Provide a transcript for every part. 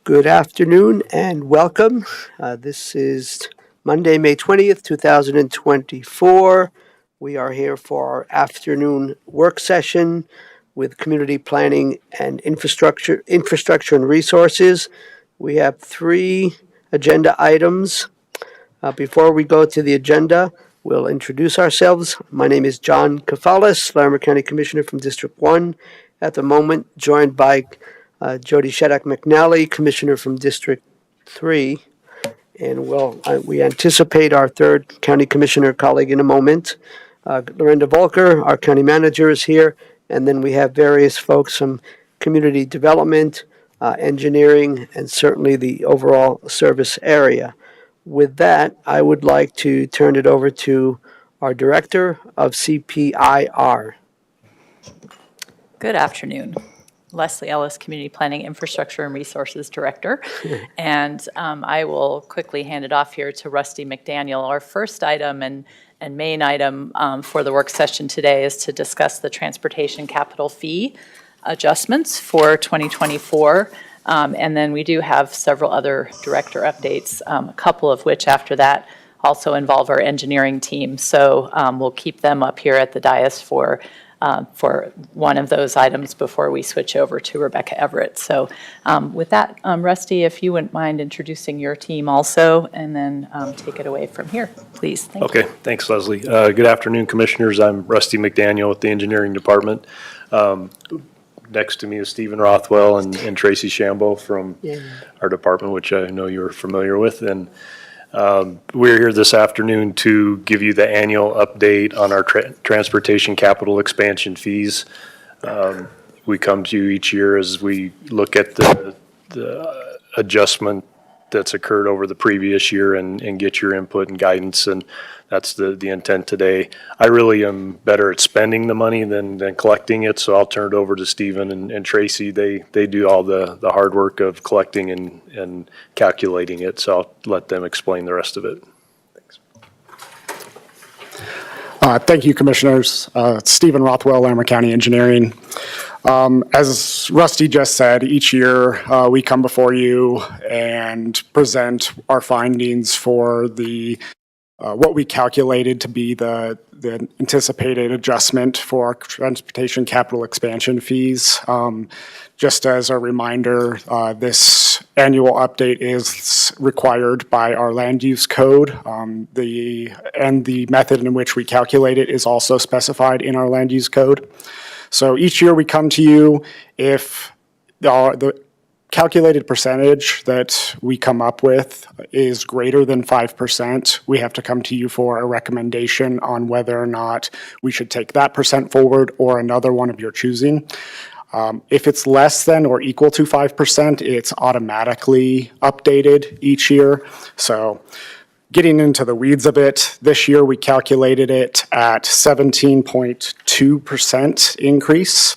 Good afternoon and welcome. This is Monday, May 20th, 2024. We are here for our afternoon work session with Community Planning and Infrastructure and Resources. We have three agenda items. Before we go to the agenda, we'll introduce ourselves. My name is John Kafalis, Larimer County Commissioner from District 1. At the moment, joined by Jody Sheddock McNally, Commissioner from District 3. And we anticipate our third County Commissioner colleague in a moment. Lorinda Volker, our County Manager, is here. And then we have various folks from Community Development, Engineering, and certainly the overall service area. With that, I would like to turn it over to our Director of CPIR. Good afternoon. Leslie Ellis, Community Planning, Infrastructure, and Resources Director. And I will quickly hand it off here to Rusty McDaniel. Our first item and main item for the work session today is to discuss the transportation capital fee adjustments for 2024. And then we do have several other director updates, a couple of which after that also involve our engineering team. So we'll keep them up here at the dais for one of those items before we switch over to Rebecca Everett. So with that, Rusty, if you wouldn't mind introducing your team also, and then take it away from here, please. Thank you. Thanks, Leslie. Good afternoon, Commissioners. I'm Rusty McDaniel with the Engineering Department. Next to me is Stephen Rothwell and Tracy Shambo from our department, which I know you're familiar with. And we're here this afternoon to give you the annual update on our transportation capital expansion fees. We come to you each year as we look at the adjustment that's occurred over the previous year and get your input and guidance, and that's the intent today. I really am better at spending the money than collecting it, so I'll turn it over to Stephen and Tracy. They do all the hard work of collecting and calculating it, so I'll let them explain the rest of it. Thanks. Thank you, Commissioners. Stephen Rothwell, Larimer County Engineering. As Rusty just said, each year we come before you and present our findings for the what we calculated to be the anticipated adjustment for our transportation capital expansion fees. Just as a reminder, this annual update is required by our land use code. The method in which we calculate it is also specified in our land use code. So each year we come to you if the calculated percentage that we come up with is greater than 5%, we have to come to you for a recommendation on whether or not we should take that percent forward or another one of your choosing. If it's less than or equal to 5%, it's automatically updated each year. So getting into the weeds of it, this year we calculated it at 17.2% increase.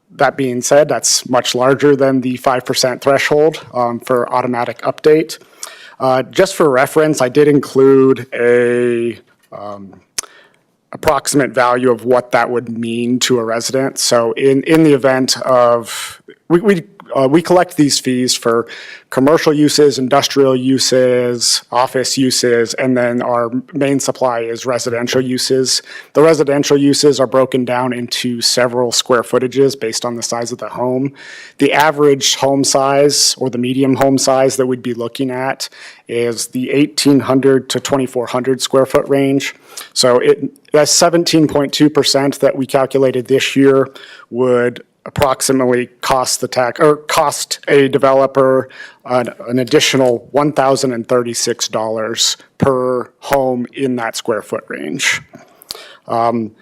That being said, that's much larger than the 5% threshold for automatic update. Just for reference, I did include a approximate value of what that would mean to a resident. So in the event of, we collect these fees for commercial uses, industrial uses, office uses, and then our main supply is residential uses. The residential uses are broken down into several square footages based on the size of the home. The average home size or the medium home size that we'd be looking at is the 1,800 to 2,400 square foot range. So that's 17.2% that we calculated this year would approximately cost a developer an additional $1,036 per home in that square foot range. Then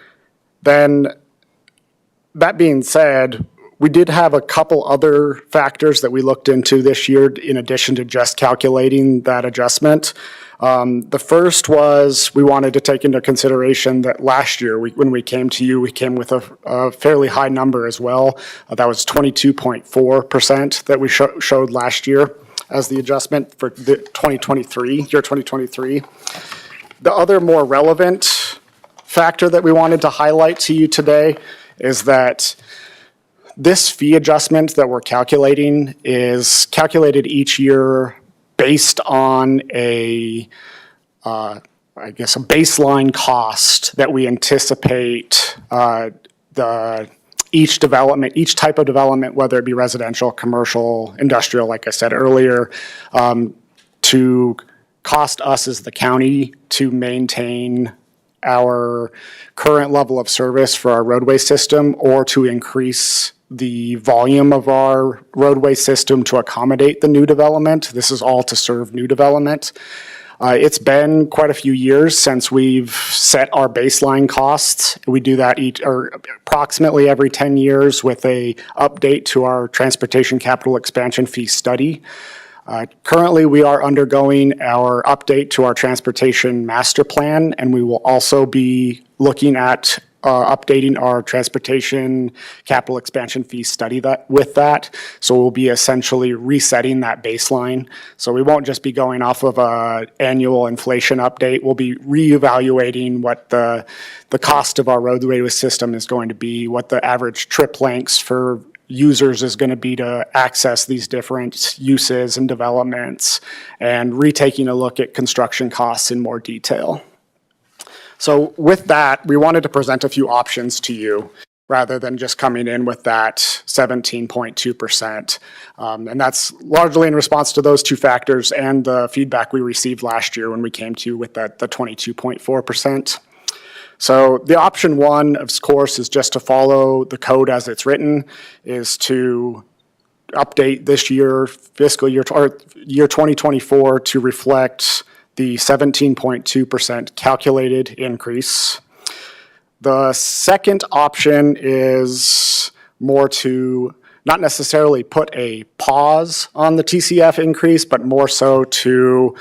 that being said, we did have a couple other factors that we looked into this year in addition to just calculating that adjustment. The first was we wanted to take into consideration that last year, when we came to you, we came with a fairly high number as well. That was 22.4% that we showed last year as the adjustment for the 2023. The other more relevant factor that we wanted to highlight to you today is that This fee adjustment that we're calculating is calculated each year based on a baseline cost that we anticipate each type of development, whether it be residential, commercial, industrial, like I said earlier, to cost us as the county to maintain our current level of service for our roadway system, or to increase the volume of our roadway system to accommodate the new development. This is all to serve new development. It's been quite a few years since we've set our baseline costs. We do that approximately every 10 years with a update to our transportation capital expansion fee study. Currently, we are undergoing our update to our transportation master plan, and we will also be looking at updating our transportation capital expansion fee study with that. So we'll be essentially resetting that baseline. So we won't just be going off of an annual inflation update. We'll be reevaluating what the cost of our roadway system is going to be, what the average trip lengths for users is going to be to access these different uses and developments, and retaking a look at construction costs in more detail. So with that, we wanted to present a few options to you rather than just coming in with that 17.2%. And that's largely in response to those two factors and the feedback we received last year when we came to you with the 22.4%. So the option one, of course, is just to follow the code as it's written, is to update this year, fiscal year, or year 2024, to reflect the 17.2% calculated increase. The second option is more to not necessarily put a pause on the TCEF increase, but more so to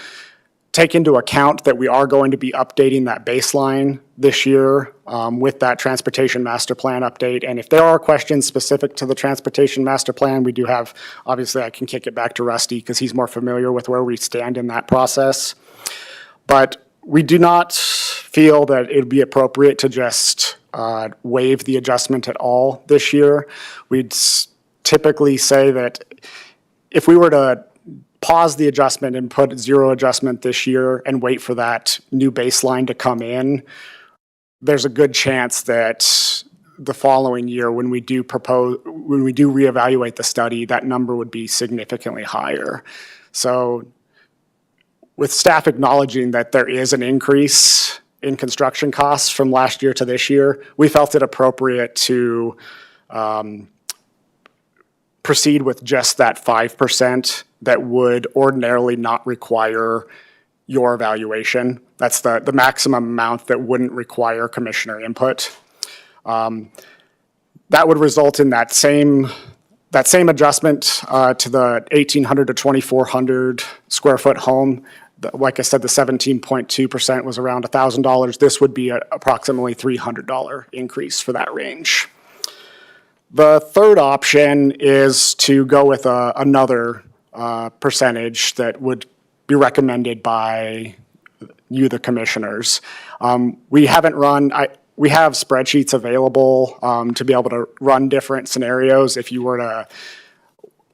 take into account that we are going to be updating that baseline this year with that transportation master plan update. And if there are questions specific to the transportation master plan, we do have, obviously I can kick it back to Rusty because he's more familiar with where we stand in that process. But we do not feel that it would be appropriate to just waive the adjustment at all this year. We'd typically say that if we were to pause the adjustment and put zero adjustment this year and wait for that new baseline to come in, there's a good chance that the following year, when we do reevaluate the study, that number would be significantly higher. So with staff acknowledging that there is an increase in construction costs from last year to this year, we felt it appropriate to proceed with just that 5% that would ordinarily not require your evaluation. That's the maximum amount that wouldn't require commissioner input. That would result in that same adjustment to the 1,800 to 2,400 square foot home. Like I said, the 17.2% was around $1,000. This would be approximately $300 increase for that range. The third option is to go with another percentage that would be recommended by you, the commissioners. We have spreadsheets available to be able to run different scenarios if you were to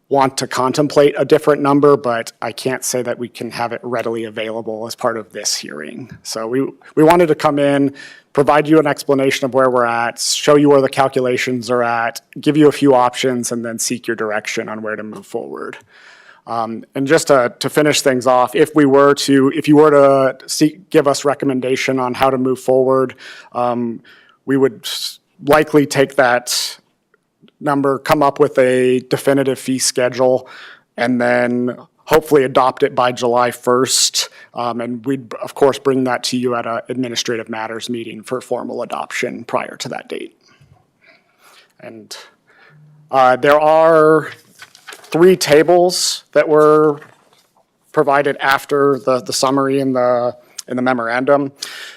want to contemplate a different number, but I can't say that we can have it readily available as part of this hearing. So we wanted to come in, provide you an explanation of where we're at, show you where the calculations are at, give you a few options, and then seek your direction on where to move forward. And just to finish things off, if you were to give us recommendation on how to move forward, we would likely take that number, come up with a definitive fee schedule, and then hopefully adopt it by July 1st. And we'd, of course, bring that to you at an administrative matters meeting for formal adoption prior to that date. And there are 3 tables that were provided after the summary in the memorandum.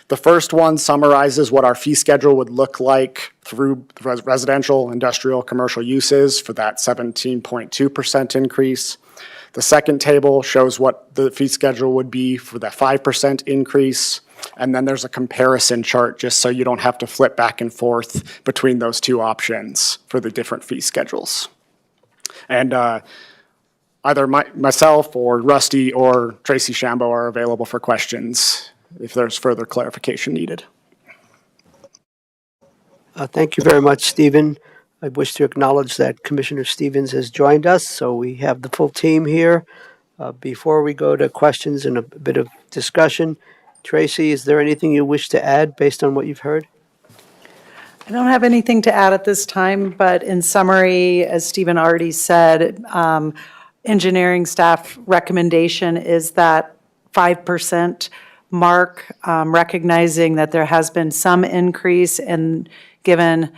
The first one summarizes what our fee schedule would look like through residential, industrial, commercial uses for that 17.2% increase. The second table shows what the fee schedule would be for that 5% increase. And then there's a comparison chart just so you don't have to flip back and forth between those two options for the different fee schedules. And either myself or Rusty or Tracy Shambo are available for questions if there's further clarification needed. Thank you very much, Stephen. I wish to acknowledge that Commissioner Stevens has joined us, so we have the full team here. Before we go to questions and a bit of discussion, Tracy, is there anything you wish to add based on what you've heard? I don't have anything to add at this time, but in summary, as Stephen already said, engineering staff recommendation is that 5% mark, recognizing that there has been some increase, and given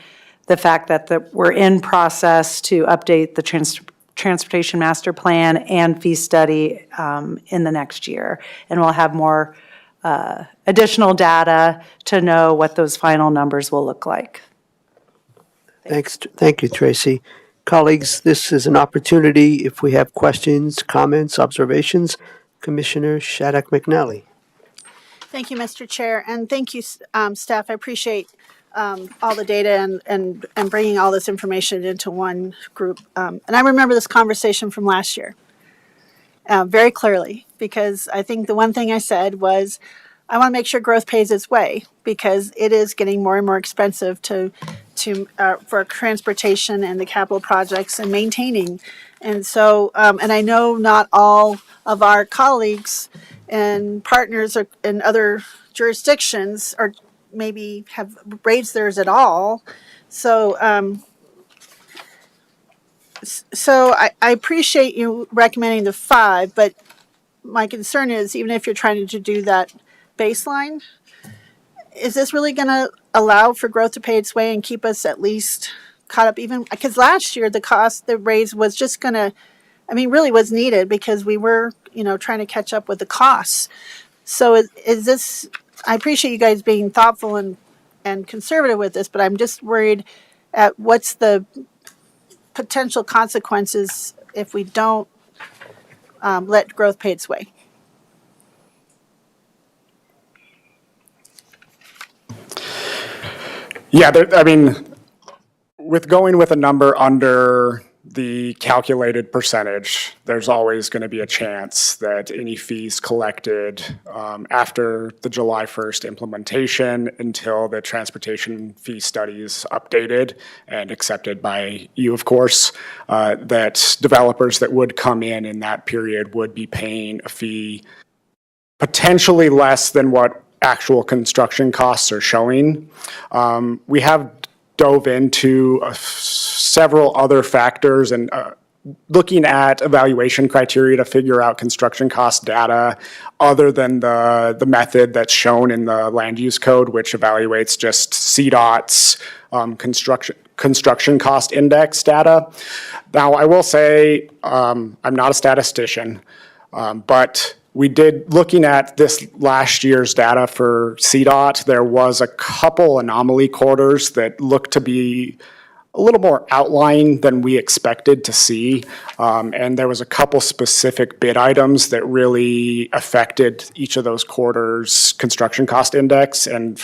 the fact that we're in process to update the transportation master plan and fee study in the next year. And we'll have more additional data to know what those final numbers will look like. Thank you, Tracy. Colleagues, this is an opportunity if we have questions, comments, observations. Commissioner Shattuck McNally. Thank you, Mr. Chair, and thank you, staff. I appreciate all the data and bringing all this information into one group. And I remember this conversation from last year very clearly, because I think the one thing I said was, I want to make sure growth pays its way, because it is getting more and more expensive for transportation and the capital projects and maintaining. And so, and I know not all of our colleagues and partners in other jurisdictions are maybe have raised theirs at all. So, I appreciate you recommending the 5, but my concern is, even if you're trying to do that baseline, is this really going to allow for growth to pay its way and keep us at least caught up? Even because last year the raise was just going to, really was needed, because we were, trying to catch up with the costs. So is this, I appreciate you guys being thoughtful and conservative with this, but I'm just worried at what's the potential consequences if we don't let growth pay its way. Yeah, with going with a number under the calculated percentage, there's always going to be a chance that any fees collected after the July 1st implementation until the transportation fee study is updated and accepted by you, of course, that developers that would come in that period would be paying a fee potentially less than what actual construction costs are showing. We have dove into several other factors and looking at evaluation criteria to figure out construction cost data other than the method that's shown in the land use code, which evaluates just CDOT's construction cost index data. Now, I will say I'm not a statistician, but we did, looking at this last year's data for CDOT, there was a couple anomaly quarters that looked to be a little more outlying than we expected to see. And there was a couple specific bid items that really affected each of those quarters' construction cost index, and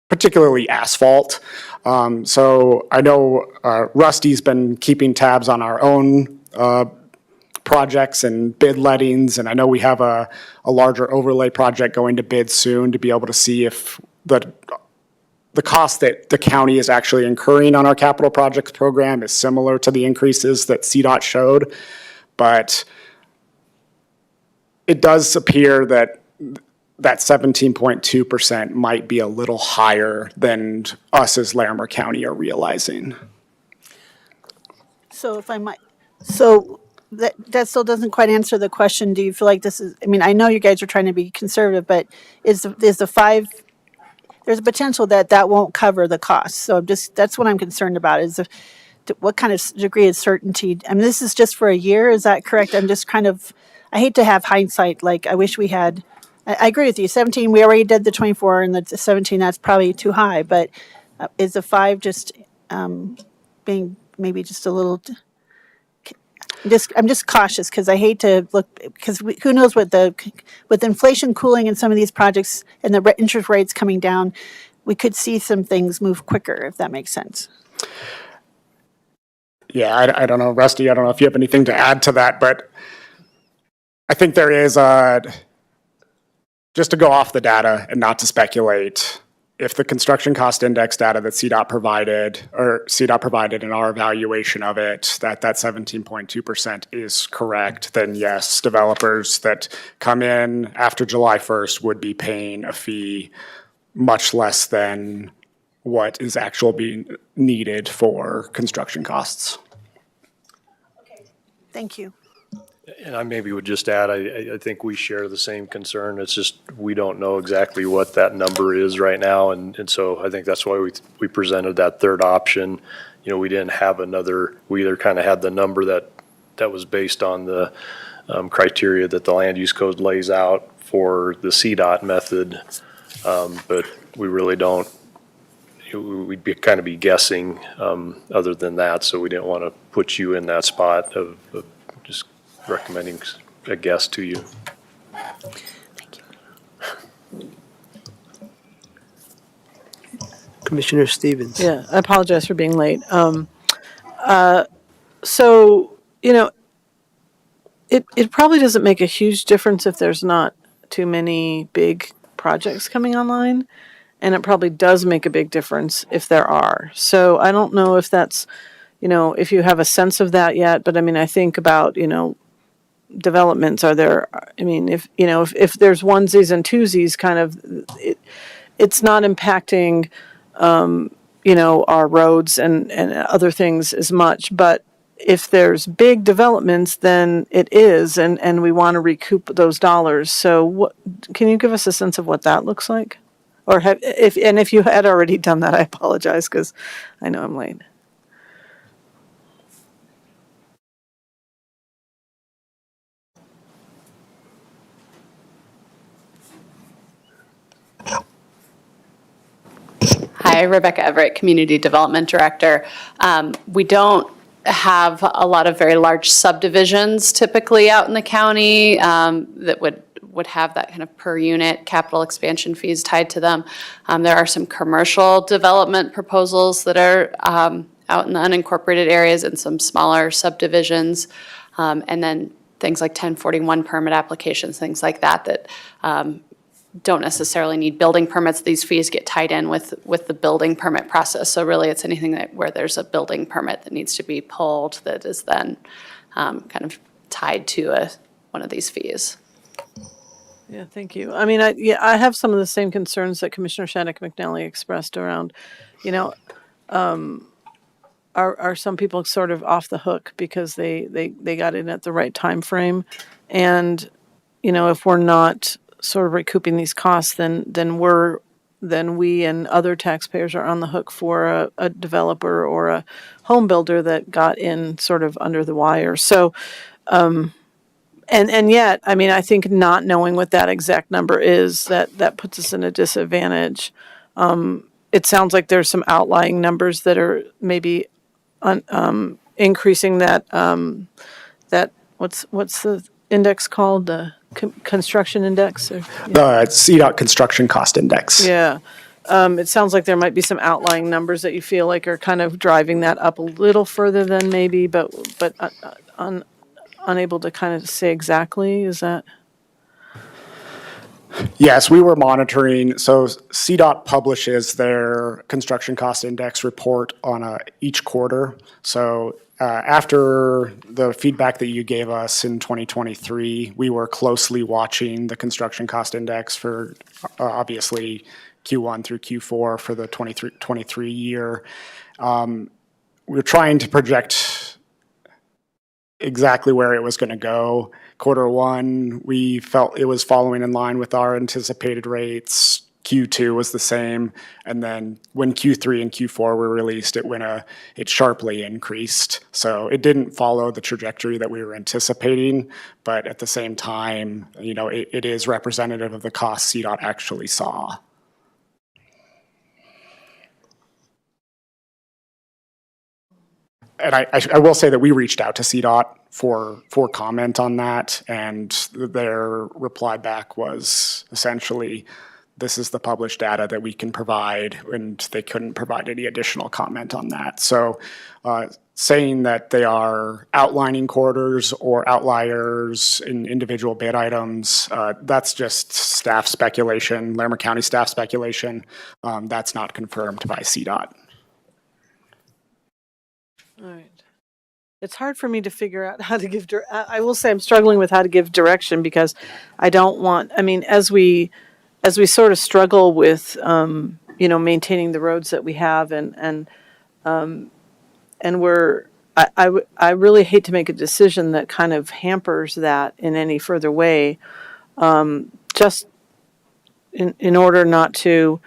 particularly asphalt. So I know Rusty's been keeping tabs on our own projects and bid lettings, and I know we have a larger overlay project going to bid soon to be able to see if the cost that the county is actually incurring on our capital projects program is similar to the increases that CDOT showed. But it does appear that 17.2% might be a little higher than us as Larimer County are realizing. So if I might, that still doesn't quite answer the question. Do you feel like this is, I know you guys are trying to be conservative, but is the 5, there's a potential that won't cover the cost. So that's what I'm concerned about, is what kind of degree of certainty. This is just for a year, is that correct? I'm just I hate to have hindsight, like I wish we had, I agree with you, 17, we already did the 24, and the 17, that's probably too high, but is the 5 just being maybe just a little... I'm just cautious because I hate to look, because who knows with inflation cooling in some of these projects and the interest rates coming down, we could see some things move quicker, if that makes sense. Yeah, I don't know, Rusty, I don't know if you have anything to add to that, but I think there is just to go off the data and not to speculate, if the construction cost index data that CDOT provided in our evaluation of it, that 17.2% is correct, then yes, developers that come in after July 1st would be paying a fee much less than what is actually being needed for construction costs. Thank you. And I maybe would just add, I think we share the same concern. It's just, we don't know exactly what that number is right now. And so I think that's why we presented that third option. You know, we didn't have we either kind of had the number that was based on the criteria that the land use code lays out for the CDOT method. But we really don't, we'd kind of be guessing other than that. So we didn't want to put you in that spot of just recommending a guess to you. Thank you. Commissioner Stevens. Yeah, I apologize for being late. So, you know, it probably doesn't make a huge difference if there's not too many big projects coming online, and it probably does make a big difference if there are. So I don't know if that's, you know, if you have a sense of that yet, but I mean, I think about, you know, developments are there. I mean, if, you know, if there's onesies and twosies, kind of, it's not impacting, you know, our roads and other things as much, but if there's big developments, then it is, and we want to recoup those dollars. So what, can you give us a sense of what that looks like? Or if you had already done that, I apologize, because I know I'm late. Hi, Rebecca Everett, Community Development Director. We don't have a lot of very large subdivisions typically out in the county that would have that kind of per unit capital expansion fees tied to them. There are some commercial development proposals that are out in the unincorporated areas and some smaller subdivisions. And then things like 1041 permit applications, things like that don't necessarily need building permits. These fees get tied in with the building permit process. So really it's anything where there's a building permit that needs to be pulled that is then kind of tied to one of these fees. Yeah, thank you. I mean, I have some of the same concerns that Commissioner Shattuck McNally expressed around, you know, are some people sort of off the hook because they got in at the right time frame, and you know, if we're not sort of recouping these costs, then we and other taxpayers are on the hook for a developer or a home builder that got in sort of under the wire. So, and yet, I mean, I think not knowing what that exact number is, that puts us in a disadvantage. It sounds like there's some outlying numbers that are maybe increasing that what's the index called, the construction index? Or, yeah. The CDOT construction cost index. Yeah. It sounds like there might be some outlying numbers that you feel like are kind of driving that up a little further than maybe, but unable to kind of say exactly. Is that? Yes, we were monitoring. So CDOT publishes their construction cost index report on each quarter. So after the feedback that you gave us in 2023, we were closely watching the construction cost index for obviously Q1 through Q4 for the 23 year. We're trying to project exactly where it was going to go. Quarter one, we felt it was following in line with our anticipated rates. Q2 was the same, and then when Q3 and Q4 were released, it sharply increased. So it didn't follow the trajectory that we were anticipating, but at the same time, you know, it is representative of the costs CDOT actually saw. And I will say that we reached out to CDOT for comment on that, and their reply back was essentially, this is the published data that we can provide, and they couldn't provide any additional comment on that. So saying that they are outlining corridors or outliers in individual bid items, that's just staff speculation, Larimer County staff speculation. That's not confirmed by CDOT. All right. It's hard for me to figure out how to give, I will say I'm struggling with how to give direction because I don't want, I mean, as we sort of struggle with, maintaining the roads that we have and I really hate to make a decision that kind of hampers that in any further way, just in order not to,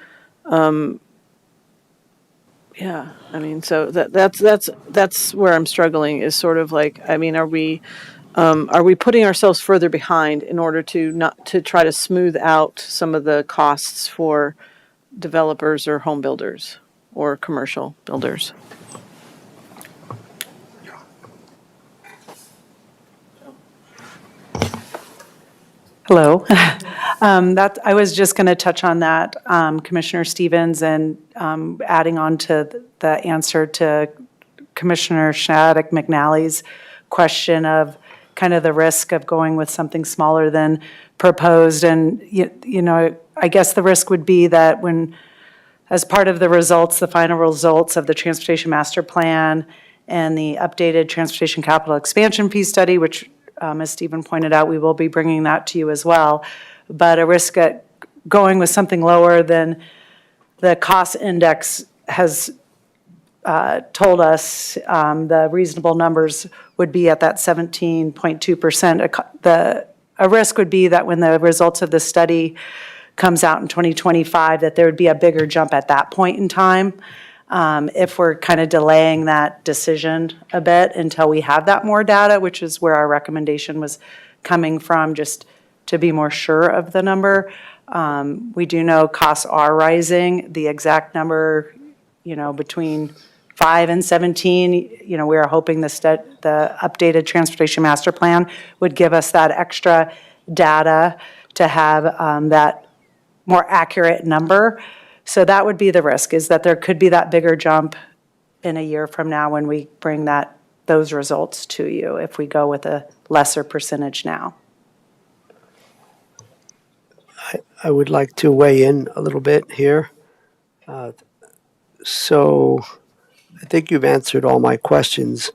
so that's where I'm struggling is sort of like, I mean, are we putting ourselves further behind in order to not to try to smooth out some of the costs for developers or home builders or commercial builders? Hello. I was just going to touch on that, Commissioner Stevens, and adding on to the answer to Commissioner Shattuck McNally's question of kind of the risk of going with something smaller than proposed. And, I guess the risk would be that as part of the results, the final results of the Transportation Master Plan and the updated Transportation Capital Expansion Fee Study, which as Stephen pointed out, we will be bringing that to you as well. But a risk at going with something lower than the cost index has told us the reasonable numbers would be at that 17.2%. A risk would be that when the results of the study comes out in 2025, that there would be a bigger jump at that point in time. If we're kind of delaying that decision a bit until we have that more data, which is where our recommendation was coming from, just to be more sure of the number. We do know costs are rising. The exact number, between 5 and 17, we are hoping the updated Transportation Master Plan would give us that extra data to have that more accurate number. So that would be the risk, is that there could be that bigger jump in a year from now when we bring those results to you, if we go with a lesser percentage now. I would like to weigh in a little bit here. So I think you've answered all my questions,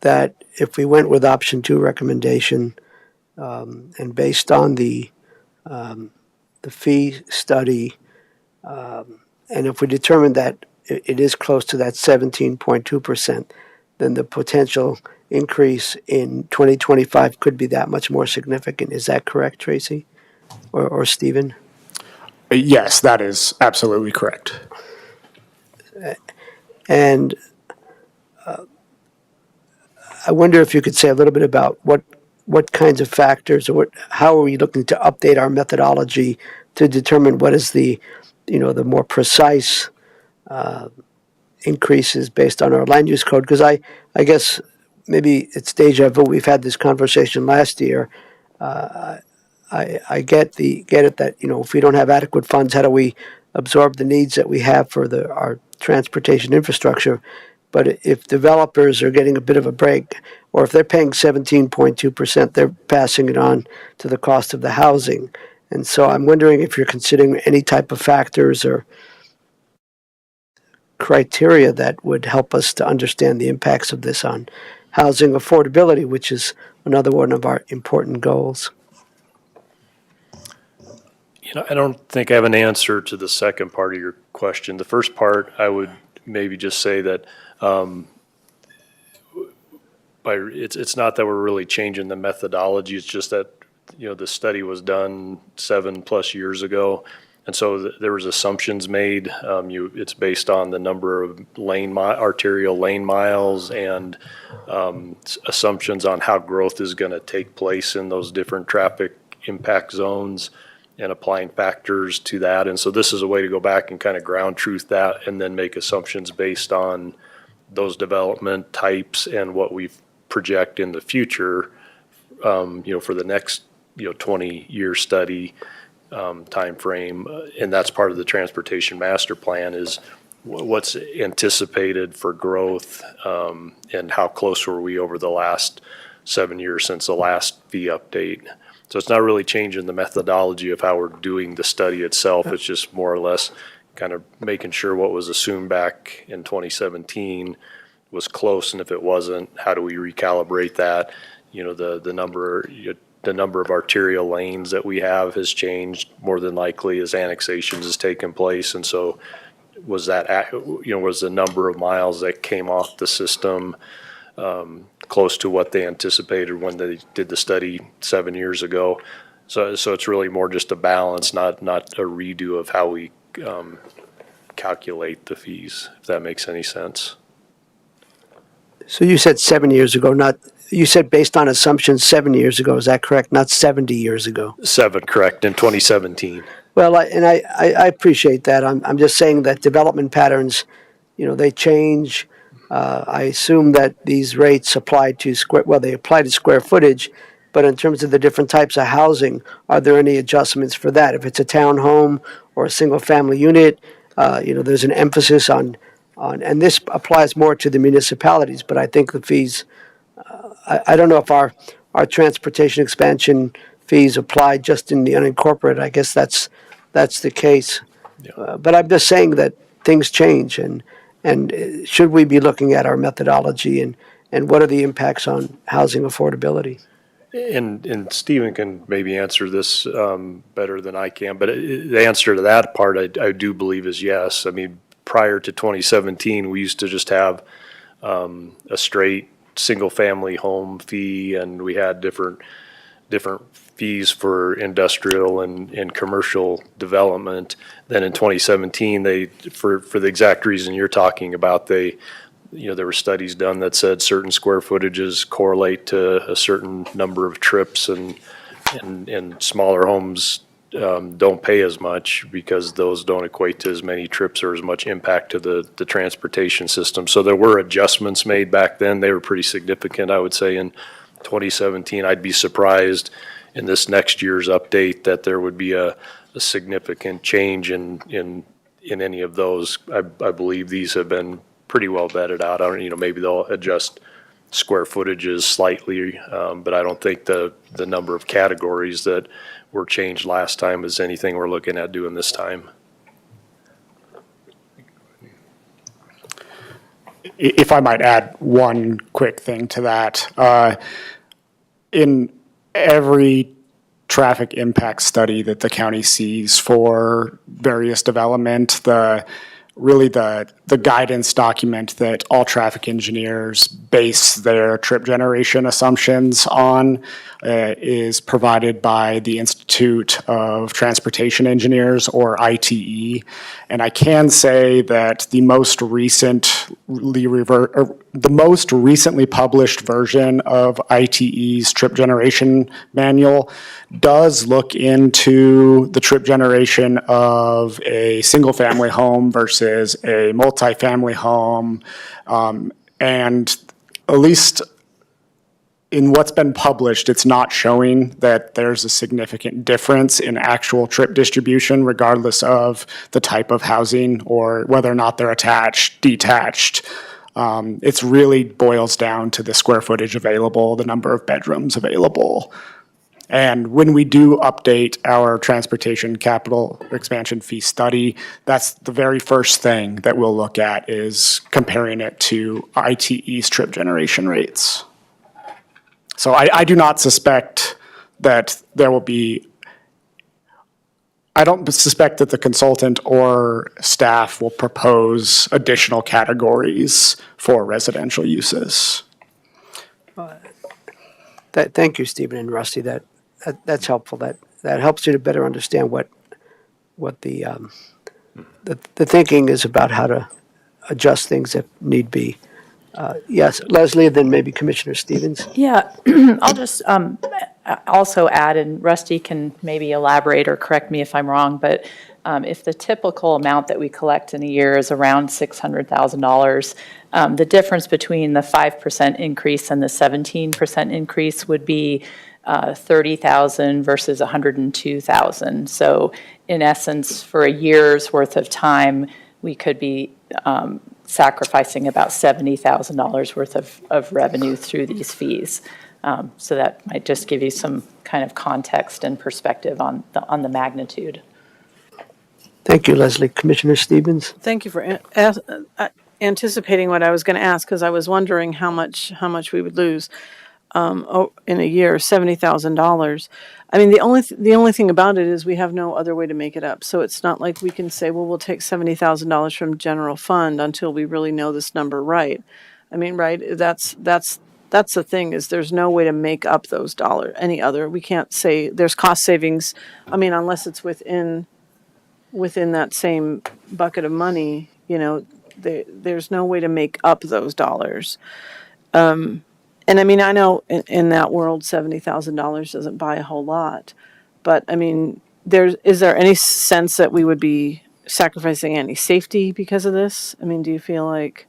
that if we went with option 2 recommendation, and based on the fee study, and if we determine that it is close to that 17.2%, then the potential increase in 2025 could be that much more significant. Is that correct, Tracy or Stephen? Yes, that is absolutely correct. And I wonder if you could say a little bit about what kinds of factors, or how are we looking to update our methodology to determine what is the more precise increases based on our land use code? Because I guess maybe it's deja vu. We've had this conversation last year. I get it that if we don't have adequate funds, how do we absorb the needs that we have for our transportation infrastructure? But if developers are getting a bit of a break, or if they're paying 17.2%, they're passing it on to the cost of the housing. And so I'm wondering if you're considering any type of factors or criteria that would help us to understand the impacts of this on housing affordability, which is another one of our important goals. I don't think I have an answer to the second part of your question. The first part, I would maybe just say that it's not that we're really changing the methodology. It's just that the study was done 7+ years ago, and so there was assumptions made. It's based on the number of arterial lane miles, and assumptions on how growth is going to take place in those different traffic impact zones, and applying factors to that. And so this is a way to go back and kind of ground truth that, and then make assumptions based on those development types and what we've project in the future, for the next, 20-year study timeframe, and that's part of the transportation master plan is what's anticipated for growth, and how close were we over the last 7 years since the last fee update. So it's not really changing the methodology of how we're doing the study itself. It's just more or less kind of making sure what was assumed back in 2017 was close, and if it wasn't, how do we recalibrate that? The number of arterial lanes that we have has changed more than likely as annexations has taken place, and so was the number of miles that came off the system close to what they anticipated when they did the study 7 years ago. So it's really more just a balance, not a redo of how we calculate the fees, if that makes any sense. So you said 7 years ago, you said based on assumptions 7 years ago, is that correct? Not 70 years ago? 7, correct, in 2017. Well, I appreciate that. I'm just saying that development patterns, they change. I assume that these rates apply to they apply to square footage, but in terms of the different types of housing, are there any adjustments for that? If it's a townhome or a single-family unit, there's an emphasis on, and this applies more to the municipalities, but I think the fees, I don't know if our transportation expansion fees apply just in the unincorporated. I guess that's the case. Yeah. But I'm just saying that things change, and should we be looking at our methodology and what are the impacts on housing affordability? And Stephen can maybe answer this better than I can, but the answer to that part I do believe is yes. I mean, prior to 2017, we used to just have a straight single-family home fee, and we had different fees for industrial and commercial development. Then in 2017, they, for the exact reason you're talking about, there were studies done that said certain square footages correlate to a certain number of trips, and smaller homes don't pay as much because those don't equate to as many trips or as much impact to the transportation system. So there were adjustments made back then. They were pretty significant, I would say, in 2017. I'd be surprised in this next year's update that there would be a significant change in any of those. I believe these have been pretty well vetted out. Maybe they'll adjust square footages slightly, but I don't think the number of categories that were changed last time is anything we're looking at doing this time. If I might add one quick thing to that, in every traffic impact study that the county sees for various development, the guidance document that all traffic engineers base their trip generation assumptions on is provided by the Institute of Transportation Engineers, or ITE. And I can say that the most recently published version of ITE's trip generation manual does look into the trip generation of a single-family home versus a multifamily home, and at least in what's been published, it's not showing that there's a significant difference in actual trip distribution, regardless of the type of housing or whether or not they're attached, detached. It's really boils down to the square footage available, the number of bedrooms available. And when we do update our transportation capital expansion fee study, that's the very first thing that we'll look at, is comparing it to ITE's trip generation rates. So I do not suspect that there will be, I don't suspect that the consultant or staff will propose additional categories for residential uses. Thank you, Stephen and Rusty. That's helpful. That helps you to better understand what the thinking is about how to adjust things if need be. Yes, Leslie, then maybe Commissioner Stevens. Yeah, I'll just also add, and Rusty can maybe elaborate or correct me if I'm wrong, but If the typical amount that we collect in a year is around $600,000, the difference between the 5% increase and the 17% increase would be 30,000 versus 102,000. So in essence, for a year's worth of time, we could be sacrificing about $70,000 worth of revenue through these fees. So that might just give you some kind of context and perspective on the magnitude. Thank you, Leslie. Commissioner Stevens? Thank you for anticipating what I was going to ask, because I was wondering how much we would lose in a year, $70,000. I mean, the only thing about it is we have no other way to make it up. So it's not like we can say, well, we'll take $70,000 from general fund until we really know this number right. I mean, right? That's the thing, is there's no way to make up those dollars any other. We can't say there's cost savings. I mean, unless it's within that same bucket of money, there's no way to make up those dollars. And I mean, I know in that world, $70,000 doesn't buy a whole lot, but I mean, is there any sense that we would be sacrificing any safety because of this? I mean, do you feel like?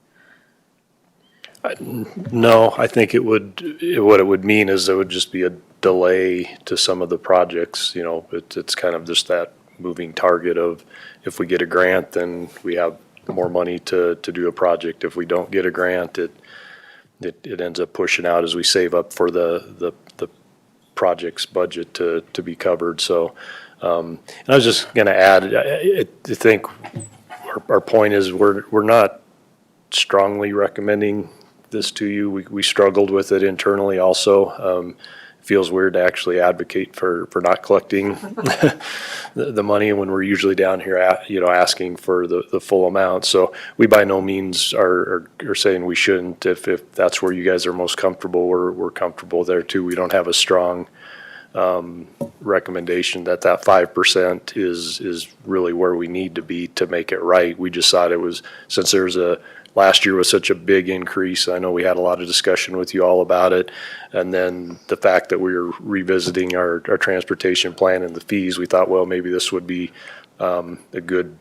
No, I think what it would mean is there would just be a delay to some of the projects. It's kind of just that moving target of, if we get a grant, then we have more money to do a project. If we don't get a grant, it ends up pushing out as we save up for the project's budget to be covered. So, and I was just going to add, I think our point is we're not strongly recommending this to you. We struggled with it internally also. Feels weird to actually advocate for not collecting the money when we're usually down here asking for the full amount. So we by no means are saying we shouldn't. If that's where you guys are most comfortable, we're comfortable there too. We don't have a strong recommendation that 5% is really where we need to be to make it right. We just thought it was, since last year was such a big increase. I know we had a lot of discussion with you all about it. And then the fact that we were revisiting our transportation plan and the fees, we thought, well, maybe this would be a good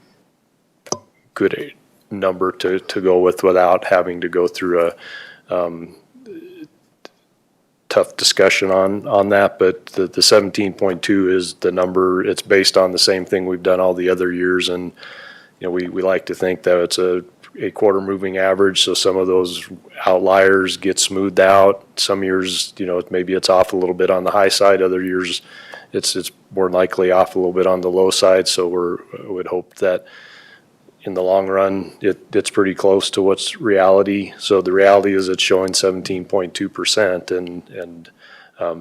number to go with without having to go through a tough discussion on that. But the 17.2 is the number. It's based on the same thing we've done all the other years. And, we like to think that it's a quarter moving average, so some of those outliers get smoothed out. Some years, maybe it's off a little bit on the high side. Other years, it's more likely off a little bit on the low side. So we would hope that in the long run, it's pretty close to what's reality. So the reality is it's showing 17.2%, and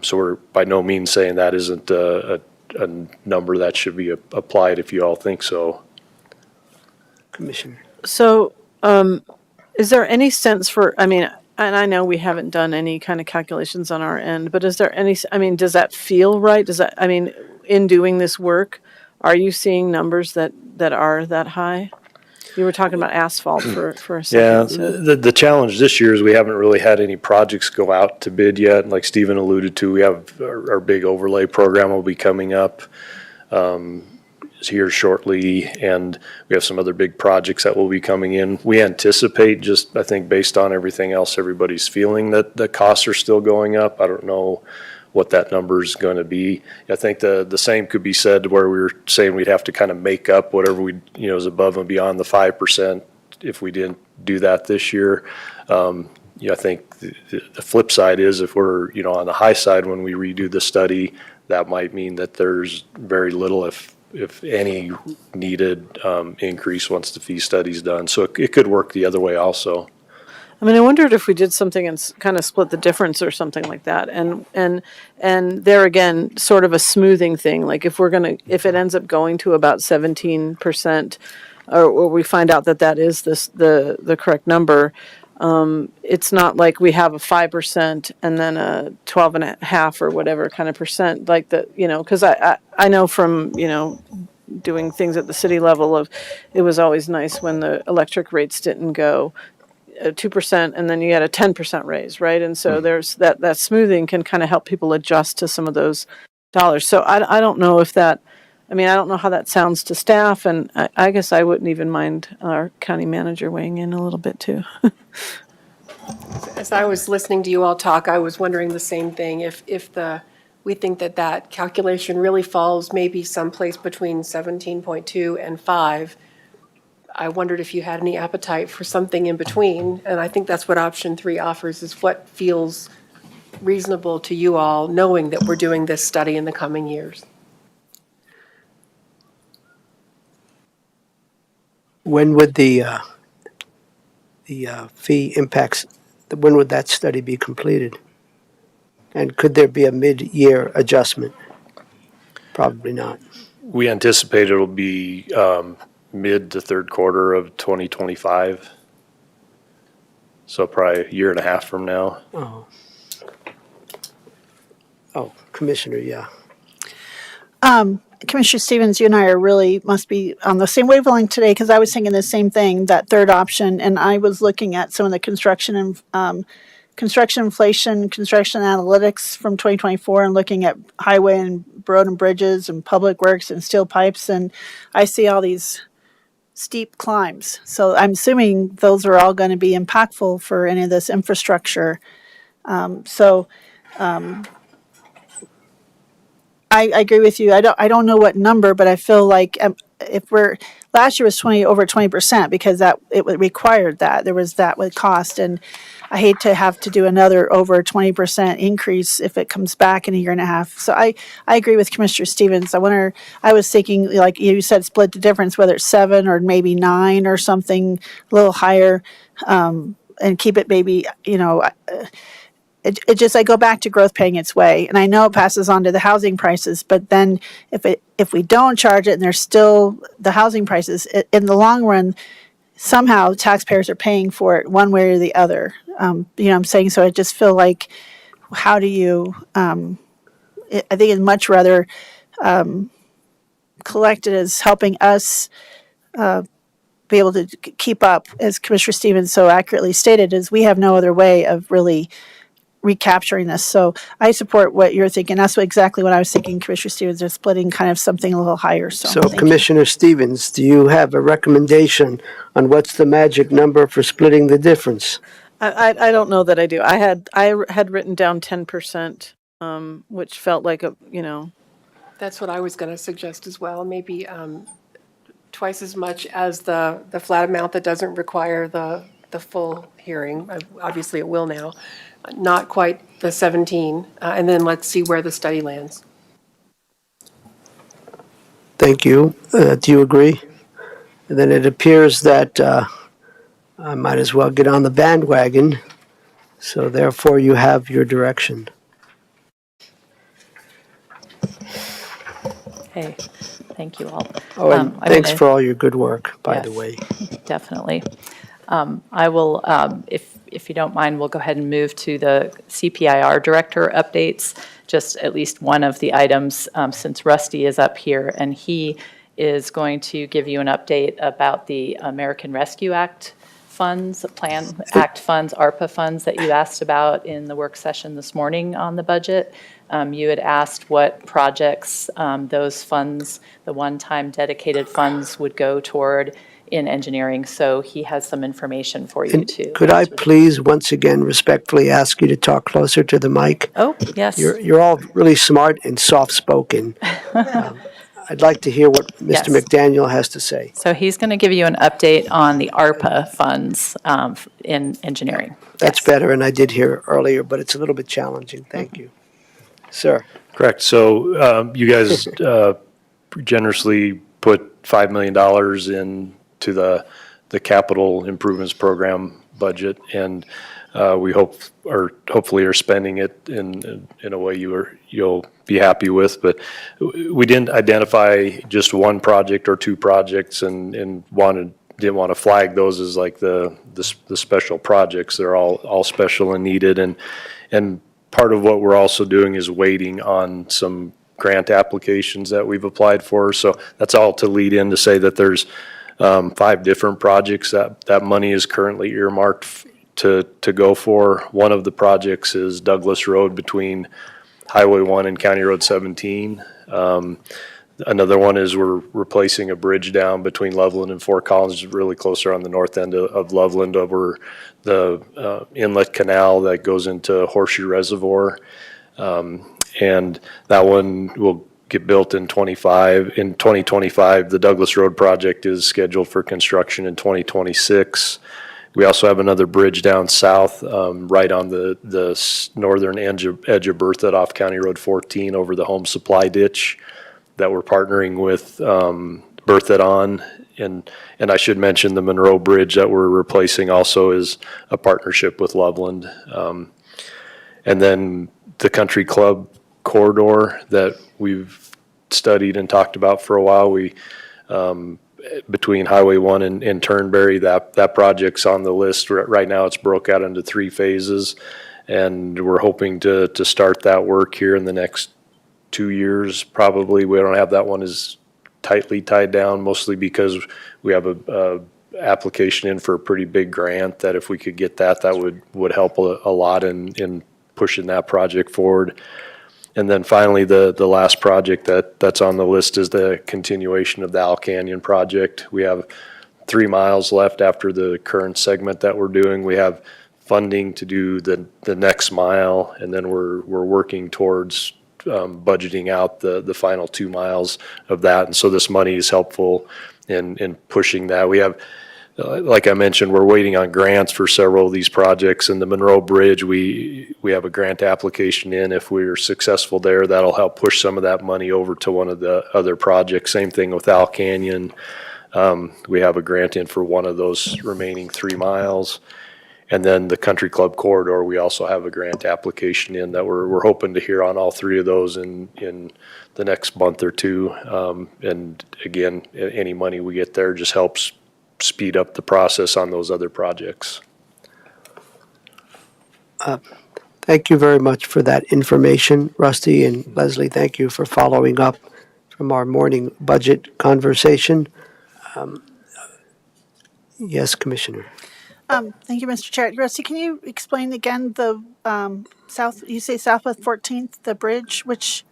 so we're by no means saying that isn't a number that should be applied if you all think so. Commissioner? So, is there any sense and I know we haven't done any kind of calculations on our end, but is there does that feel right? In doing this work, are you seeing numbers that are that high? You were talking about asphalt for a second. Yeah, So. the challenge this year is we haven't really had any projects go out to bid yet. Like Stephen alluded to, we have our big overlay program will be coming up here shortly, and we have some other big projects that will be coming in. We anticipate, I think based on everything else everybody's feeling, that the costs are still going up. I don't know what that number is going to be. I think the same could be said where we were saying we'd have to kind of make up whatever is above and beyond the 5% if we didn't do that this year. I think the flip side is if we're on the high side when we redo the study, that might mean that there's very little, if any, needed increase once the fee study's done. So it could work the other way also. I wondered if we did something and kind of split the difference or something like that. And there again, sort of a smoothing thing. Like if it ends up going to about 17%, or we find out that is the correct number, it's not like we have a 5% and then a 12.5 or whatever kind of percent, like because I know from, doing things at the city level it was always nice when the electric rates didn't go 2% and then you had a 10% raise, right? And so there's that smoothing can kind of help people adjust to some of those dollars. So I don't know if that, I mean, I don't know how that sounds to staff, and I guess I wouldn't even mind our county manager weighing in a little bit too. As I was listening to you all talk, I was wondering the same thing. We think that calculation really falls maybe someplace between 17.2 and 5, I wondered if you had any appetite for something in between. And I think that's what option 3 offers, is what feels reasonable to you all, knowing that we're doing this study in the coming years. When would the fee impacts, when would that study be completed? And could there be a mid-year adjustment? Probably not. We anticipate it'll be mid to third quarter of 2025. So probably a year and a half from now. Oh, Commissioner, yeah. Commissioner Stevens, you and I must be on the same wavelength today, because I was thinking the same thing, that third option, and I was looking at some of the construction inflation, construction analytics from 2024, and looking at highway and road and bridges and public works and steel pipes, and I see all these steep climbs. So I'm assuming those are all going to be impactful for any of this infrastructure. I agree with you. I don't know what number, but I feel like if last year was over 20%, because it required that. There was that with cost, and I hate to have to do another over 20% increase if it comes back in a year and a half. So I agree with Commissioner Stevens. I was thinking, like you said, split the difference, whether it's 7 or maybe 9 or something a little higher, and keep it maybe, It just, I go back to growth paying its way, and I know it passes on to the housing prices, but then if we don't charge it and there's still the housing prices, in the long run, somehow taxpayers are paying for it one way or the other. I'm saying? So I just feel like, how do you, I think it's much rather collect it as helping us be able to keep up, as Commissioner Stevens so accurately stated, is we have no other way of really recapturing this. So I support what you're thinking. That's exactly what I was thinking, Commissioner Stevens, is splitting kind of something a little higher. So thank you. Commissioner Stevens, do you have a recommendation on what's the magic number for splitting the difference? I don't know that I do. I had written down 10%, which felt like That's what I was going to suggest as well. Maybe twice as much as the flat amount that doesn't require the full hearing. Obviously, it will now. Not quite the 17, and then let's see where the study lands. Thank you. Do you agree? And then it appears that I might as well get on the bandwagon. So therefore, you have your direction. Hey, thank you all. Oh, and thanks for all your good work, by the Yes. way. Definitely. I will, if you don't mind, we'll go ahead and move to the CPIR director updates, just at least one of the items, since Rusty is up here, and he is going to give you an update about the American Rescue Act funds, Act funds, ARPA funds that you asked about in the work session this morning on the budget. You had asked what projects those funds, the one-time dedicated funds, would go toward in engineering, so he has some information for you too. Could I please once again respectfully ask you to talk closer to the mic? Oh, yes. You're all really smart and soft-spoken. I'd like to hear what Mr. Yes. McDaniel has to say. So he's going to give you an update on the ARPA funds in engineering. That's Yes. better, and I did hear earlier, but it's a little bit challenging. Thank you. Sir? Correct. So you guys generously put $5 million into the capital improvements program budget, and we hopefully are spending it in a way you'll be happy with. But we didn't identify just one project or two projects, and didn't want to flag those as like the special projects. They're all special and needed, and part of what we're also doing is waiting on some grant applications that we've applied for. So that's all to lead in to say that there's 5 different projects that money is currently earmarked to go for. One of the projects is Douglas Road between Highway 1 and County Road 17. Another one is we're replacing a bridge down between Loveland and Fort Collins, really closer on the north end of Loveland over the inlet canal that goes into Horseshoe Reservoir. And that one will get built in 2025. The Douglas Road project is scheduled for construction in 2026. We also have another bridge down south, right on the northern edge of Berthoud off County Road 14 over the home supply ditch that we're partnering with Berthoud on. And I should mention the Monroe Bridge that we're replacing also is a partnership with Loveland. And then the Country Club corridor that we've studied and talked about for a while, between Highway 1 and Turnberry, that project's on the list. Right now, it's broke out into 3 phases, and we're hoping to start that work here in the next 2 years, probably. We don't have that one as tightly tied down, mostly because we have a application in for a pretty big grant that if we could get that would help a lot in pushing that project forward. And then finally, the last project that's on the list is the continuation of the Owl Canyon project. We have 3 miles left after the current segment that we're doing. We have funding to do the next mile, and then we're working towards budgeting out the final 2 miles of that. And so this money is helpful in pushing that. We have, like I mentioned, we're waiting on grants for several of these projects. And the Monroe Bridge, we have a grant application in. If we're successful there, that'll help push some of that money over to one of the other projects. Same thing with Owl Canyon. We have a grant in for one of those remaining 3 miles. And then the Country Club corridor, we also have a grant application in that we're hoping to hear on all 3 of those in the next month or 2. And again, any money we get there just helps speed up the process on those other projects. Thank you very much for that information, Rusty, and Leslie, thank you for following up from our morning budget conversation. Yes, Commissioner. Thank you, Mr. Chair. Rusty, can you explain again the you say Southwest 14th, the bridge, which?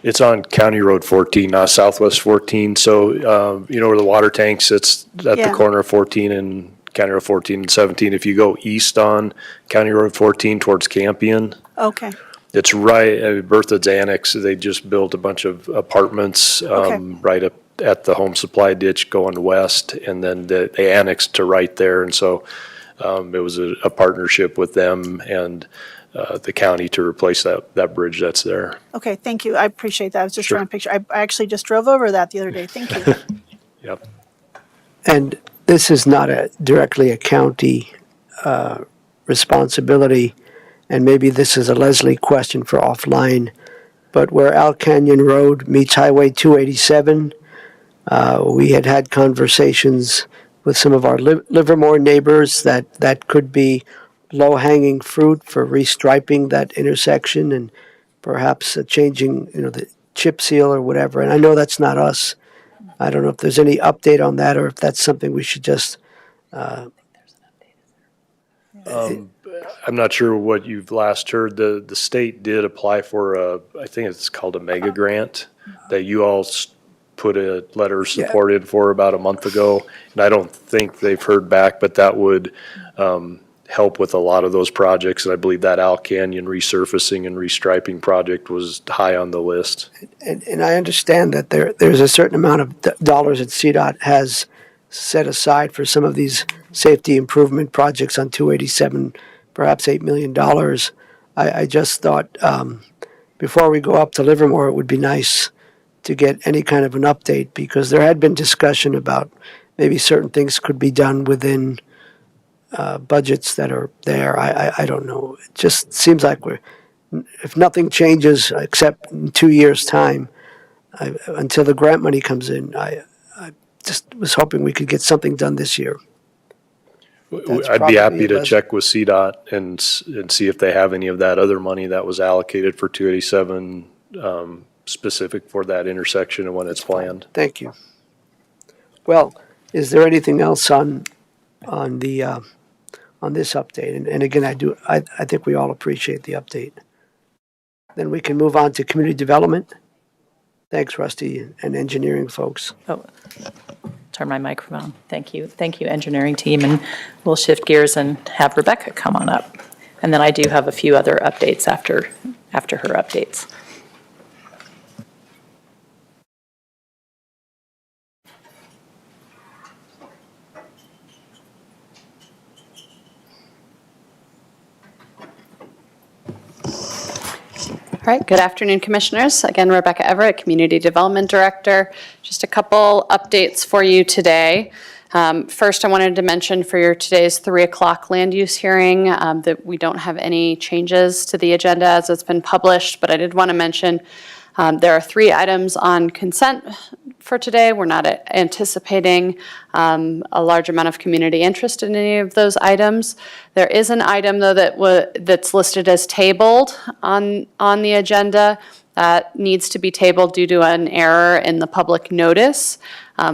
It's on County Road 14, not Southwest 14. So, where the water tank sits at the corner of 14 and County Road 14 and 17. If you go east on County Road 14 towards Campion. Okay. It's right at Berthoud's Annex. They just built a bunch of apartments right up at the home supply ditch going west, and then they annexed to right there. And so it was a partnership with them and the county to replace that bridge that's there. Okay, thank you. I appreciate that. I was just trying to picture. I actually just drove over that the other day. Thank you. Yep. And this is not directly a county responsibility, and maybe this is a Leslie question for offline, but where Owl Canyon Road meets Highway 287, we had conversations with some of our Livermore neighbors that could be low-hanging fruit for restriping that intersection and perhaps changing, the chip seal or whatever. And I know that's not us. I don't know if there's any update on that or if that's something we should just. I'm not sure what you've last heard. The state did apply for I think it's called a mega grant that you all put a letter of support in for about a month ago. And I don't think they've heard back, but that would help with a lot of those projects. And I believe that Owl Canyon resurfacing and restriping project was high on the list. And I understand that there's a certain amount of dollars that CDOT has set aside for some of these safety improvement projects on 287, perhaps $8 million. I just thought before we go up to Livermore, it would be nice to get any kind of an update, because there had been discussion about maybe certain things could be done within budgets that are there. I don't know. It just seems like if nothing changes except in 2 years' time, until the grant money comes in, I just was hoping we could get something done this year. I'd be happy to check with CDOT and see if they have any of that other money that was allocated for 287 specific for that intersection and when it's planned. Thank you. Well, is there anything else on this update? And again, I think we all appreciate the update. Then we can move on to community development. Thanks, Rusty, and engineering folks. Oh, turn my microphone. Thank you. Thank you, engineering team. And we'll shift gears and have Rebecca come on up. And then I do have a few other updates after her updates. All right, good afternoon, Commissioners. Again, Rebecca Everett, Community Development Director. Just a couple updates for you today. First, I wanted to mention for your today's 3 o'clock land use hearing that we don't have any changes to the agenda as it's been published, but I did want to mention there are 3 items on consent for today. We're not anticipating a large amount of community interest in any of those items. There is an item, though, that's listed as tabled on the agenda that needs to be tabled due to an error in the public notice.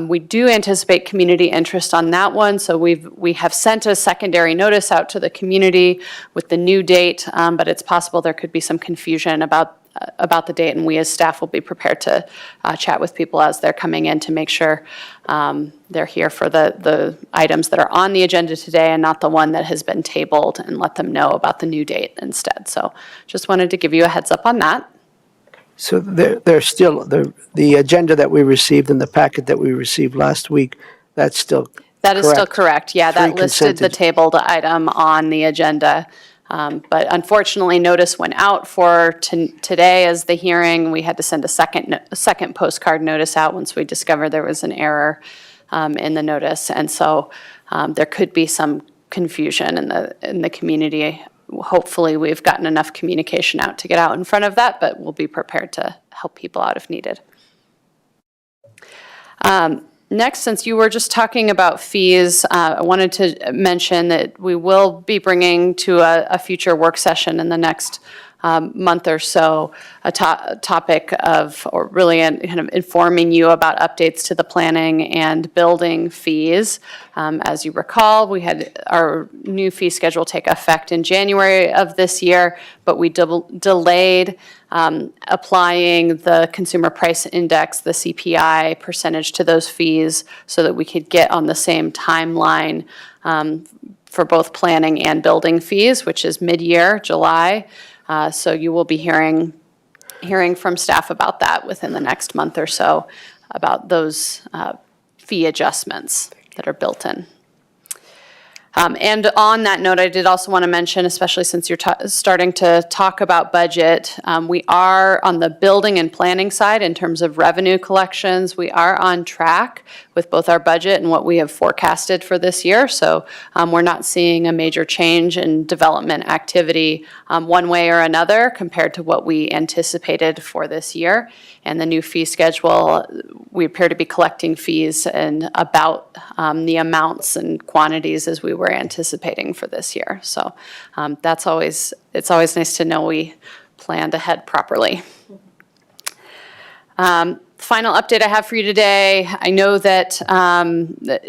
We do anticipate community interest on that one, so we have sent a secondary notice out to the community with the new date, but it's possible there could be some confusion about the date, and we as staff will be prepared to chat with people as they're coming in to make sure they're here for the items that are on the agenda today and not the one that has been tabled, and let them know about the new date instead. So just wanted to give you a heads up on that. So there's still, the agenda that we received and the packet that we received last week, that's still That is still correct? correct. Yeah, that 3 listed the consented. tabled item on the agenda. But unfortunately, notice went out for today as the hearing. We had to send a second postcard notice out once we discovered there was an error in the notice. And so there could be some confusion in the community. Hopefully, we've gotten enough communication out to get out in front of that, but we'll be prepared to help people out if needed. Next, since you were just talking about fees, I wanted to mention that we will be bringing to a future work session in the next month or so a topic of, or really kind of informing you about updates to the planning and building fees. As you recall, we had our new fee schedule take effect in January of this year, but we delayed applying the consumer price index, the CPI percentage, to those fees so that we could get on the same timeline for both planning and building fees, which is mid-year, July. So you will be hearing from staff about that within the next month or so, about those fee adjustments that are built in. And on that note, I did also want to mention, especially since you're starting to talk about budget, we are on the building and planning side in terms of revenue collections. We are on track with both our budget and what we have forecasted for this year. So we're not seeing a major change in development activity one way or another compared to what we anticipated for this year. And the new fee schedule, we appear to be collecting fees in about the amounts and quantities as we were anticipating for this year. So it's always nice to know we planned ahead properly. Final update I have for you today, I know that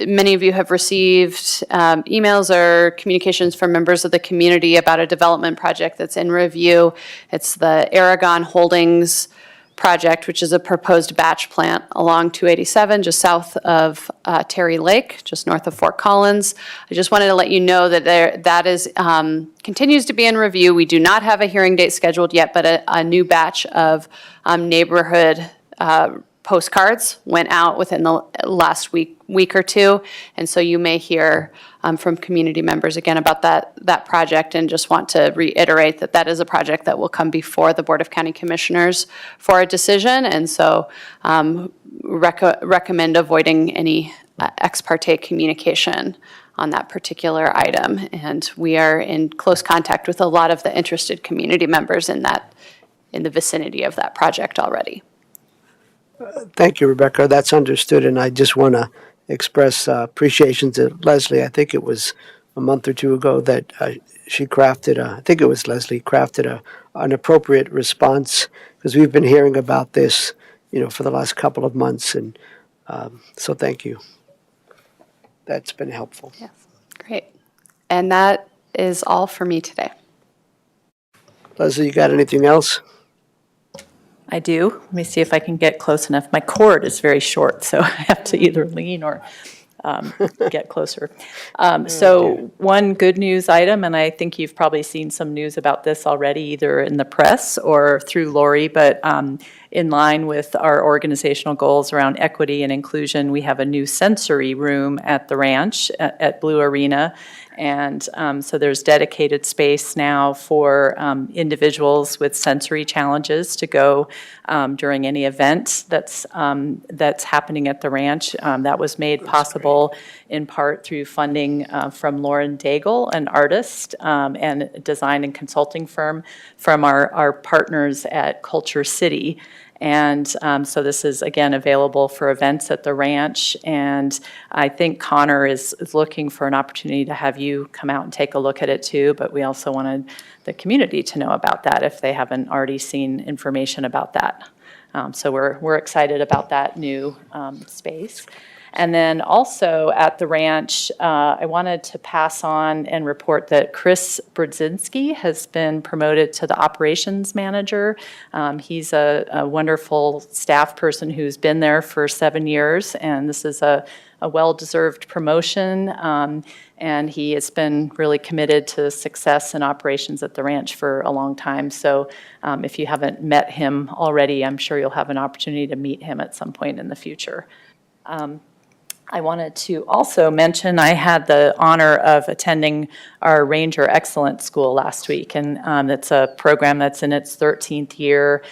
many of you have received emails or communications from members of the community about a development project that's in review. It's the Aragon Holdings project, which is a proposed batch plant along 287, just south of Terry Lake, just north of Fort Collins. I just wanted to let you know that that is continues to be in review. We do not have a hearing date scheduled yet, but a new batch of neighborhood postcards went out within the last week or two, and so you may hear from community members again about that project, and just want to reiterate that that is a project that will come before the Board of County Commissioners for a decision, and so recommend avoiding any ex parte communication on that particular item. And we are in close contact with a lot of the interested community members in the vicinity of that project already. Thank you, Rebecca. That's understood, and I just want to express appreciation to Leslie. I think it was a month or two ago that she crafted, I think it was Leslie, crafted an appropriate response, because we've been hearing about this, for the last couple of months, and so thank you. That's been helpful. Yes, great. And that is all for me today. Leslie, you got anything else? I do. Let me see if I can get close enough. My cord is very short, so I have to either lean or get closer. So one good news item, and I think you've probably seen some news about this already, either in the press or through Lori, but in line with our organizational goals around equity and inclusion, we have a new sensory room at the ranch at Blue Arena. And so there's dedicated space now for individuals with sensory challenges to go during any event that's happening at the ranch. That was made possible in part through funding from Lauren Daigle, an artist and design and consulting firm from our partners at Culture City. And so this is, again, available for events at the ranch. And I think Connor is looking for an opportunity to have you come out and take a look at it too. But we also wanted the community to know about that if they haven't already seen information about that. So we're excited about that new space. And then also at the ranch, I wanted to pass on and report that Chris Brodzinski has been promoted to the operations manager. He's a wonderful staff person who's been there for 7 years, and this is a well-deserved promotion. And he has been really committed to success and operations at the ranch for a long time. So if you haven't met him already, I'm sure you'll have an opportunity to meet him at some point in the future. I wanted to also mention I had the honor of attending our Ranger Excellence School last week, and it's a program that's in its 13th year.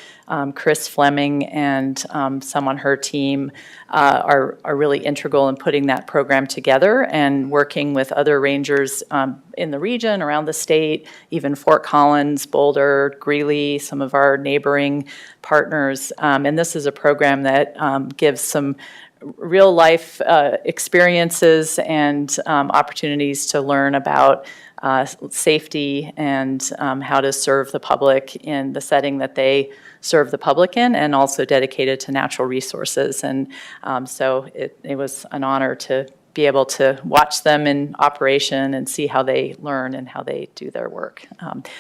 Chris Fleming and some on her team are really integral in putting that program together and working with other rangers in the region, around the state, even Fort Collins, Boulder, Greeley, some of our neighboring partners. And this is a program that gives some real life experiences and opportunities to learn about safety and how to serve the public in the setting that they serve the public in, and also dedicated to natural resources. And so it was an honor to be able to watch them in operation and see how they learn and how they do their work.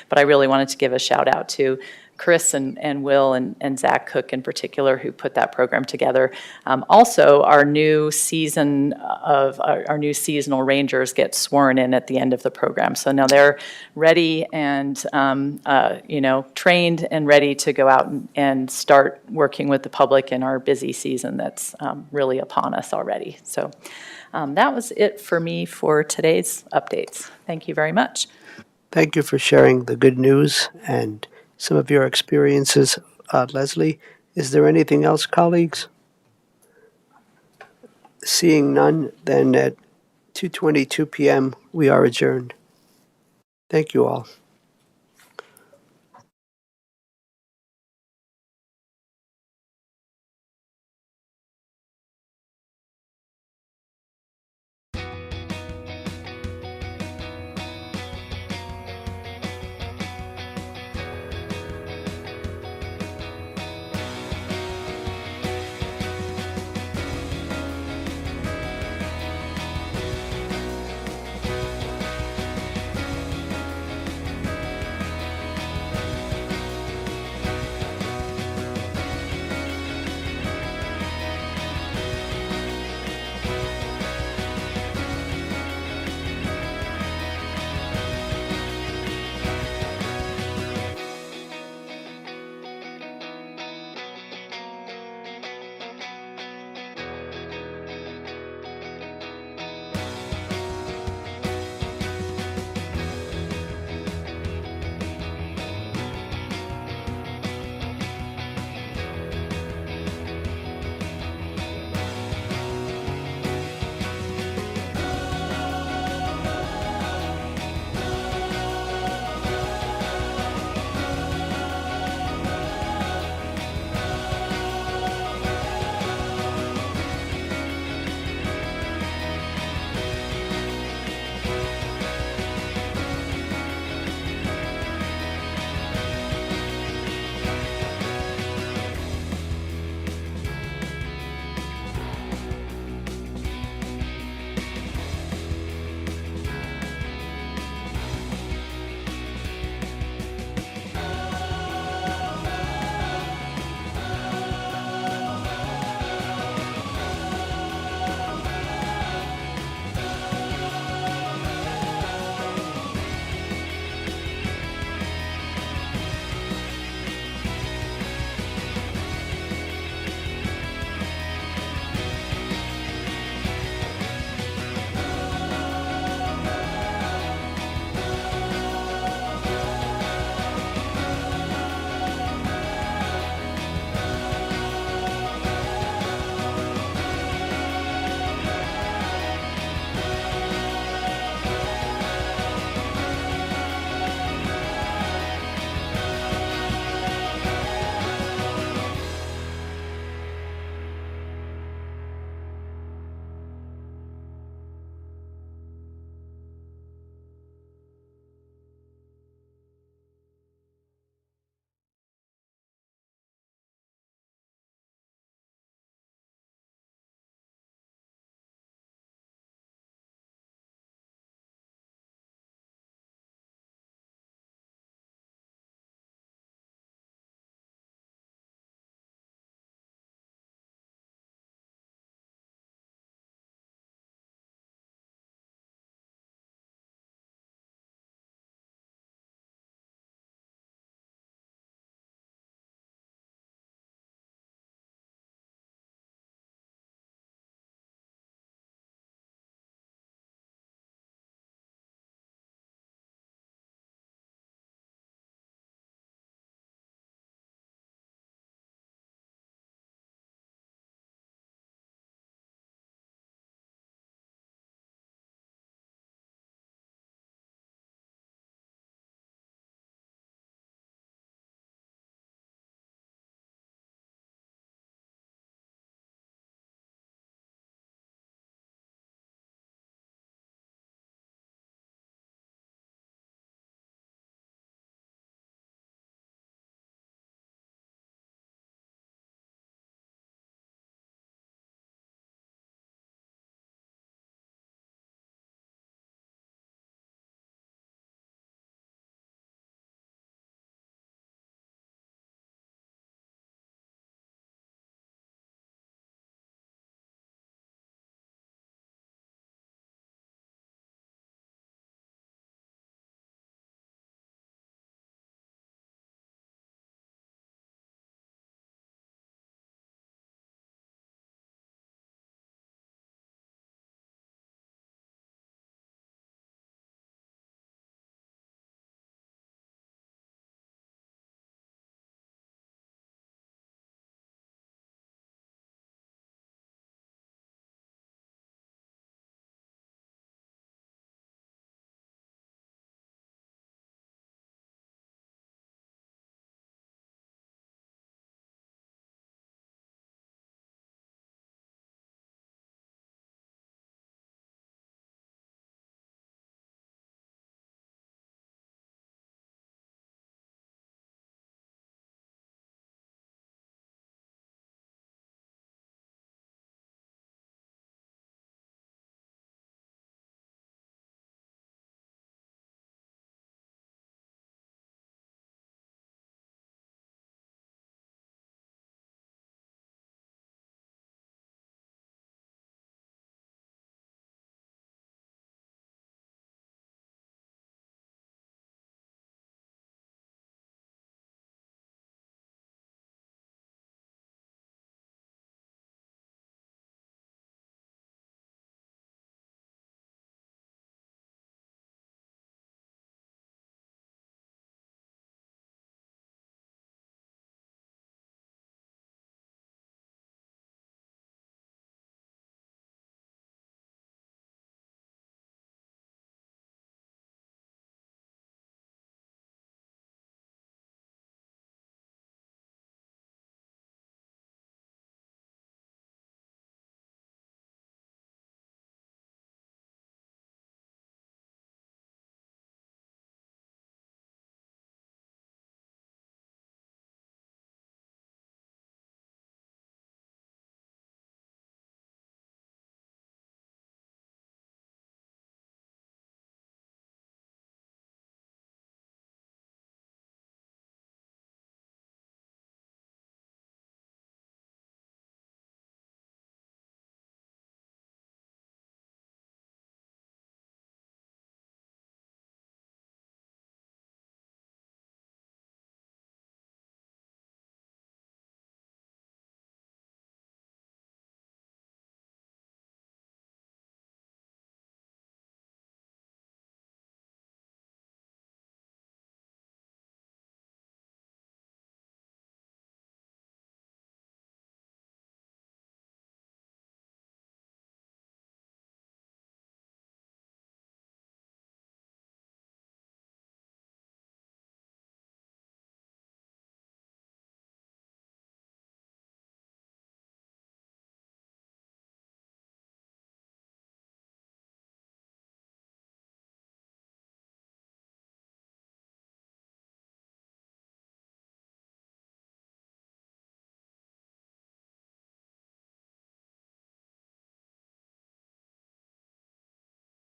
But I really wanted to give a shout out to Chris and Will and Zach Cook in particular, who put that program together. Also, our new season of our new seasonal rangers get sworn in at the end of the program. So now they're ready and trained and ready to go out and start working with the public in our busy season that's really upon us already. So that was it for me for today's updates. Thank you very much. Thank you for sharing the good news and some of your experiences, Leslie. Is there anything else, colleagues? Seeing none, then at 2:22 p.m. we are adjourned. Thank you all.